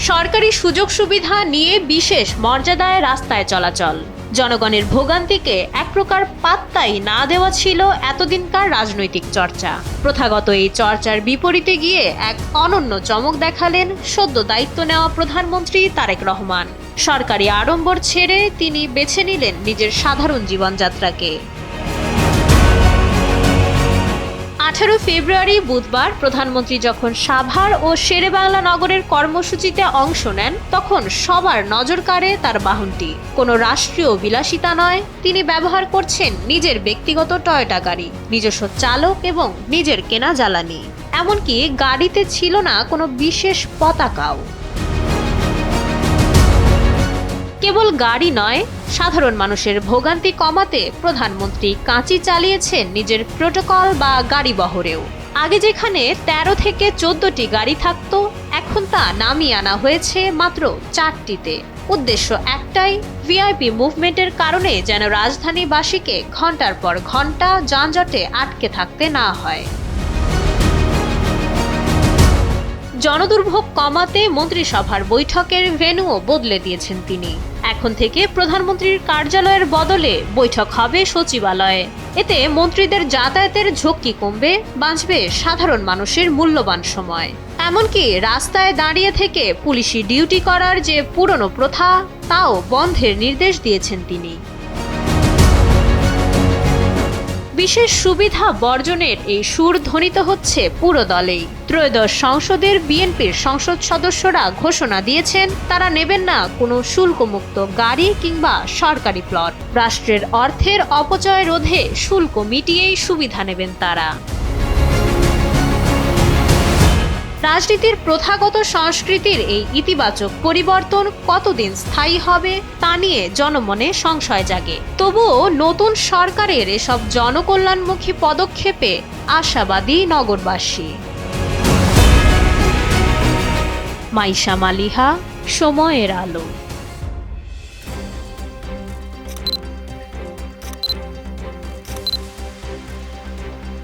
সরকারি সুযোগ সুবিধা নিয়ে বিশেষ মর্যাদায় রাস্তায় চলাচল, জনগণের ভোগান্তিকে এক প্রকার পাত্তাই না দেওয়া ছিল এতদিনকার রাজনৈতিক চর্চা। প্রথাগত এই চর্চার বিপরীতে গিয়ে এক অনন্য চমক দেখালেন সদ্য দায়িত্ব নেওয়া প্রধানমন্ত্রী তারেক রহমান। সরকারি আড়ম্বর ছেড়ে তিনি বেছে নিলেন নিজের সাধারণ জীবনযাত্রাকে। 18 ফেব্রুয়ারি বুধবার প্রধানমন্ত্রী যখন সাভার ও শেরেবাংলা নগরের কর্মসূচিতে অংশ নেন, তখন সবার নজর কাড়ে তার বাহনটি। কোনো রাষ্ট্রীয় বিলাসিতা নয়, তিনি ব্যবহার করছেন নিজের ব্যক্তিগত টয়োটা গাড়ি, নিজস্ব চালক এবং নিজের কেনা জ্বালানি। এমনকি গাড়িতে ছিল না কোনো বিশেষ পতাকাও। কেবল গাড়ি নয়, সাধারণ মানুষের ভোগান্তি কমাতে প্রধানমন্ত্রী কাঁচি চালিয়েছেন নিজের প্রোটোকল বা গাড়ি বহরেও। আগে যেখানে 13 থেকে 14টি গাড়ি থাকতো, এখন তা নামিয়ে আনা হয়েছে মাত্র 4টিতে। উদ্দেশ্য একটাই, ভিআইপি মুভমেন্টের কারণে যেন রাজধানীবাসীকে ঘন্টার পর ঘন্টা যানজটে আটকে থাকতে না হয়। জনদুর্ভোগ কমাতে মন্ত্রিসভার বৈঠকের ভেন্যুও বদলে দিয়েছেন তিনি। এখন থেকে প্রধানমন্ত্রীর কার্যালয়ের বদলে বৈঠক হবে সচিবালয়ে। এতে মন্ত্রীদের যাতায়াতের ঝক্কি কমবে, বাঁচবে সাধারণ মানুষের মূল্যবান সময়। এমনকি রাস্তায় দাঁড়িয়ে থেকে পুলিশি ডিউটি করার যে পুরনো প্রথা, তাও বন্ধের নির্দেশ দিয়েছেন তিনি। বিশেষ সুবিধা বর্জনের এই সুর ধ্বনিত হচ্ছে পুরো দলেই। ত্রয়োদশ সংসদের বিএনপির সংসদ সদস্যরা ঘোষণা দিয়েছেন তারা নেবেন না কোনো শুল্কমুক্ত গাড়ি কিংবা সরকারি প্লট। রাষ্ট্রের অর্থের অপচয় রোধে শুল্ক মিটিয়েই সুবিধা নেবেন তারা। রাজনীতির প্রথাগত সংস্কৃতির এই ইতিবাচক পরিবর্তন কতদিন স্থায়ী হবে তা নিয়ে জনমনে সংশয় জাগে। তবুও নতুন সরকারের এসব জনকল্যাণমুখী পদক্ষেপে আশাবাদী নগরবাসী। মাইশা মালিহা, সময়ের আলো।